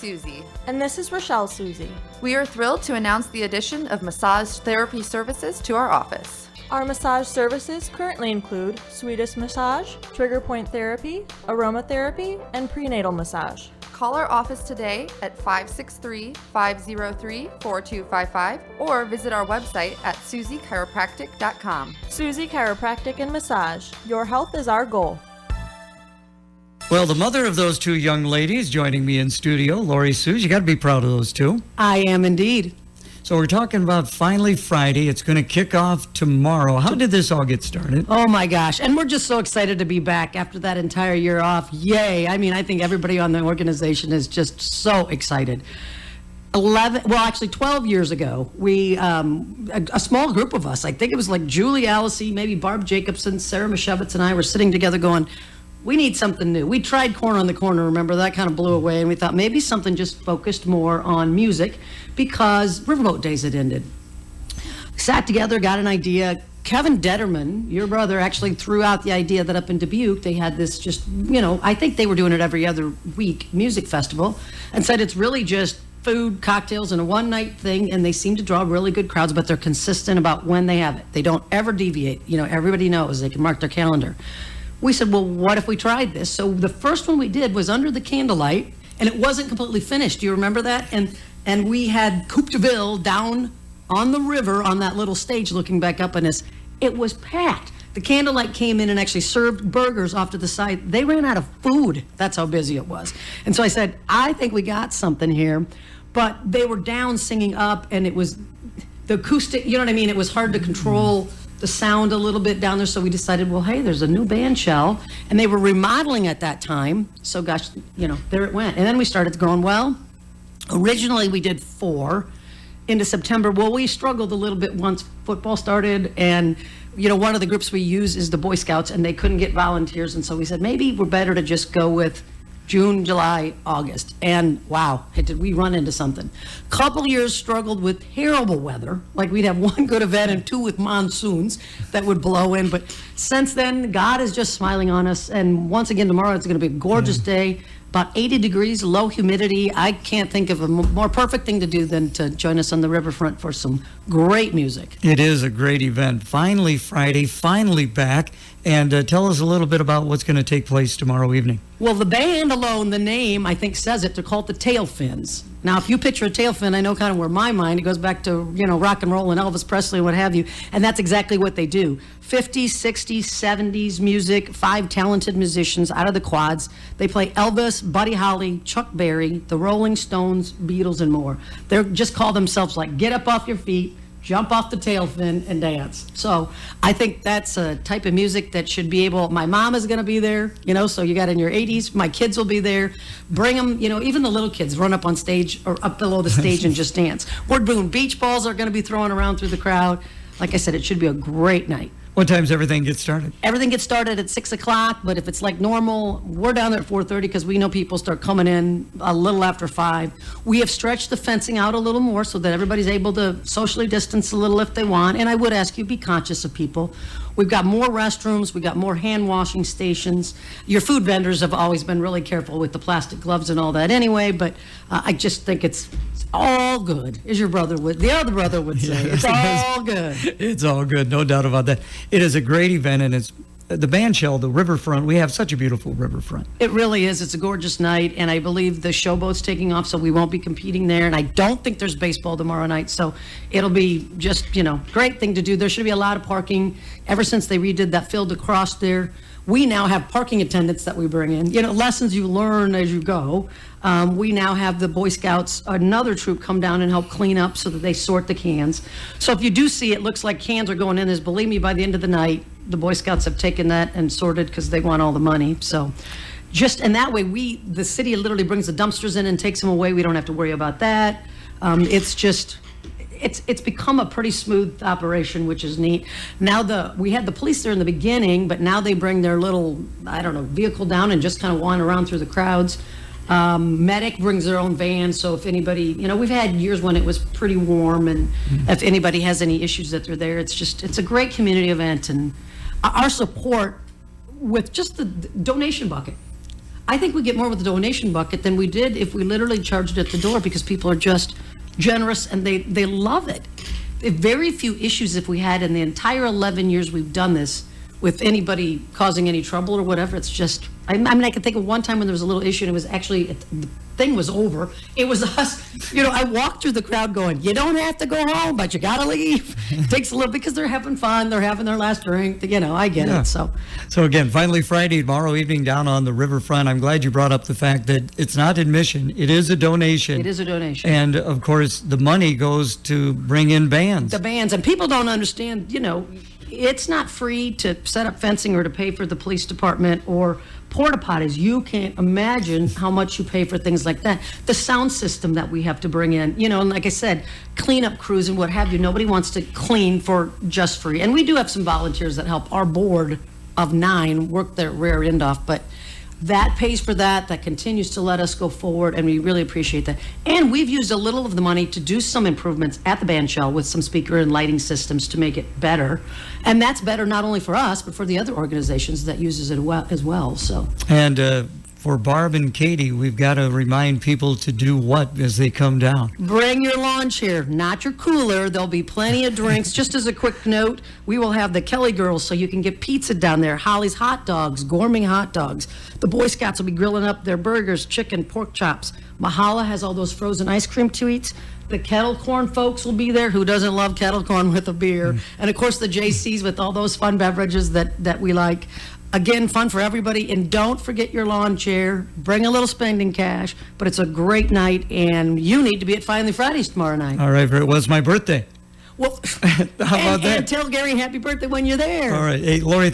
Susie. And this is Rochelle Susie. We are thrilled to announce the addition of massage therapy services to our office. Our massage services currently include Swedish massage, trigger point therapy, aromatherapy, and prenatal massage. Call our office today at 563-503-4255 or visit our website at susiechiropractic.com. Susie Chiropractic and Massage. Your health is our goal. Well, the mother of those two young ladies joining me in studio, Lori Suze, you got to be proud of those two. I am indeed. So we're talking about Finally Friday. It's going to kick off tomorrow. How did this all get started? Oh my gosh. And we're just so excited to be back after that entire year off. Yay. I mean, I think everybody on the organization is just so excited. 12 years ago, we, a small group of us, I think it was like Julie Allisey, maybe Barb Jacobson, Sarah Mashevitz, and I were sitting together going, we need something new. We tried Corner on the Corner, remember? That kind of blew away, and we thought maybe something just focused more on music because Riverboat days had ended. Sat together, got an idea. Kevin Detterman, your brother, actually threw out the idea that up in Dubuque, they had this just, I think they were doing it every other week, music festival, and said it's really just food, cocktails, and a one-night thing, and they seem to draw really good crowds, but they're consistent about when they have it. They don't ever deviate. Everybody knows. They can mark their calendar. We said, well, what if we tried this? So the first one we did was under the candlelight, and it wasn't completely finished. Do you remember that? And we had Coupe de Ville down on the river on that little stage looking back up on us. It was packed. The candlelight came in and actually served burgers off to the side. They ran out of food. That's how busy it was. And so I said, I think we got something here. But they were down singing up, and it was the acoustic, you know what I mean? It was hard to control the sound a little bit down there, so we decided, well, hey, there's a new band shell, and they were remodeling at that time, so gosh, there it went. And then we started going, well, originally we did 4 into September. Well, we struggled a little bit once football started, and one of the groups we use is the Boy Scouts, and they couldn't get volunteers, and so we said, maybe we're better to just go with June, July, August. And wow, did we run into something. Couple years struggled with terrible weather. Like we'd have 1 good event and 2 with monsoons that would blow in. But since then, God is just smiling on us. And once again, tomorrow it's going to be a gorgeous day. About 80 degrees, low humidity. I can't think of a more perfect thing to do than to join us on the Riverfront for some great music. It is a great event. Finally Friday, finally back. And tell us a little bit about what's going to take place tomorrow evening. Well, the band alone, the name, I think says it. They're called the Tail Fins. Now, if you picture a tail fin, I know kind of where my mind, it goes back to, rock and roll and Elvis Presley and what have you. And that's exactly what they do. 50s, 60s, 70s music, 5 talented musicians out of the quads. They play Elvis, Buddy Holly, Chuck Berry, the Rolling Stones, Beatles, and more. They just call themselves like, get up off your feet, jump off the tail fin, and dance. So I think that's a type of music that should be able, my mom is going to be there, so you got in your 80s, my kids will be there. Bring them, even the little kids run up on stage or up below the stage and just dance. We're doing beach balls are going to be thrown around through the crowd. Like I said, it should be a great night. What time's everything get started? Everything gets started at 6 o'clock, but if it's like normal, we're down there at 4:30 because we know people start coming in a little after 5. We have stretched the fencing out a little more so that everybody's able to socially distance a little if they want. And I would ask you, be conscious of people. We've got more restrooms. We've got more hand washing stations. Your food vendors have always been really careful with the plastic gloves and all that anyway, but I just think it's all good, as the other brother would say. It's all good. It's all good, no doubt about that. It is a great event, and it's the band shell, the Riverfront. We have such a beautiful Riverfront. It really is. It's a gorgeous night, and I believe the showboat's taking off, so we won't be competing there. And I don't think there's baseball tomorrow night, so it'll be just, great thing to do. There should be a lot of parking. Ever since they redid that field across there, we now have parking attendants that we bring in. Lessons you learn as you go. We now have the Boy Scouts, another troop, come down and help clean up so that they sort the cans. So if you do see it looks like cans are going in, believe me, by the end of the night, the Boy Scouts have taken that and sorted because they want all the money. So and that way the city literally brings the dumpsters in and takes them away. We don't have to worry about that. It's become a pretty smooth operation, which is neat. Now we had the police there in the beginning, but now they bring their little, vehicle down and just kind of wander around through the crowds. Medic brings their own van, so if anybody, we've had years when it was pretty warm, and if anybody has any issues that they're there, it's a great community event, and our support with just the donation bucket. I think we get more with the donation bucket than we did if we literally charged it at the door, because people are just generous and they love it. Very few issues if we had in the entire 11 years we've done this with anybody causing any trouble or whatever. It's just, I mean, I can think of one time when there was a little issue and it was actually, the thing was over. It was us, I walked through the crowd going, you don't have to go home, but you gotta leave. It takes a little, because they're having fun, they're having their last drink, I get Yeah. it, so. So again, finally Friday, tomorrow evening down on the Riverfront. I'm glad you brought up the fact that it's not admission, it is a donation. It is a donation. And of course, the money goes to bring in bands. The bands, and people don't understand, it's not free to set up fencing or to pay for the police department or porta potties. You can't imagine how much you pay for things like that. The sound system that we have to bring in, and like I said, cleanup crews and what have you. Nobody wants to clean for just free. And we do have some volunteers that help our board of 9 work their rear end off, but that pays for that continues to let us go forward, and we really appreciate that. And we've used a little of the money to do some improvements at the band shell with some speaker and lighting systems to make it better. And that's better not only for us, but for the other organizations that uses it as well. So. And for Barb and Katie, we've got to remind people to do what as they come down? Bring your lawn chair, not your cooler. There'll be plenty of drinks. Just as a quick note, we will have the Kelly Girls, so you can get pizza down there. Holly's Hot Dogs, gourmet hot dogs. The Boy Scouts will be grilling up their burgers, chicken, pork chops. Mahala has all those frozen ice cream treats. The kettle corn folks will be there. Who doesn't love kettle corn with a beer? And of course the JCs with all those fun beverages that we like. Again, fun for everybody. And don't forget your lawn chair. Bring a little spending cash. But it's a great night, and you need to be at Finally Fridays tomorrow night. All right, it was my birthday. Well, How about that? And tell Gary happy birthday when you're there. All right. Hey, Lori,